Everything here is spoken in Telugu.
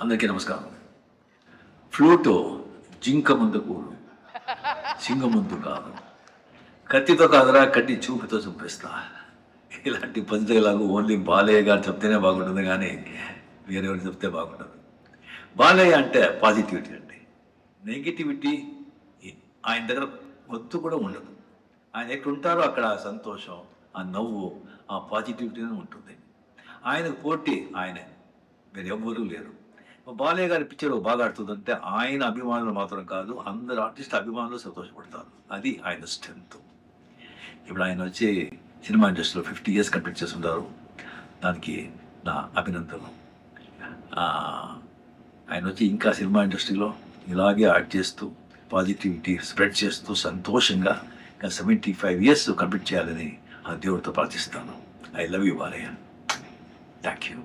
అందరికీ నమస్కారం. ఫ్లూటు జింక ముందు కూడు, సింగం ముందు కాదు. కత్తితో కాదురా, కట్టి చూపుతో చంపేస్తా. ఇలాంటి పద్ధతిలాగా ఓన్లీ బాలయ్య గారు చెప్తేనే బాగుంటుంది, కానీ వేరెవరు చెప్తే బాగుంటుంది. బాలయ్య అంటే పాజిటివిటీ అండి. నెగిటివిటీ ఆయన దగ్గర వద్దు కూడా ఉండదు. ఆయన ఎక్కడ ఉంటారో అక్కడ ఆ సంతోషం, ఆ నవ్వు, ఆ పాజిటివిటీనే ఉంటుంది. ఆయనకు పోటీ ఆయనే, వేరు ఎవ్వరూ లేరు. బాలయ్య గారి పిక్చర్ బాగా ఆడుతుందంటే ఆయన అభిమానులు మాత్రం కాదు, అందరు ఆర్టిస్ట్ అభిమానులు సంతోషపడతారు. అది ఆయన స్ట్రెంత్. ఇప్పుడు ఆయన వచ్చి సినిమా ఇండస్ట్రీలో 50 years కంప్లీట్ చేస్తుంటారు. దానికి నా అభినందనలు. ఆయన వచ్చి ఇంకా సినిమా ఇండస్ట్రీలో ఇలాగే యాక్ట్ చేస్తూ పాజిటివిటీ స్ప్రెడ్ చేస్తూ సంతోషంగా ఇంకా 75 years కంప్లీట్ చేయాలని ఆ దేవుడితో ప్రార్థిస్తాను. I love you Balayya. Thank you.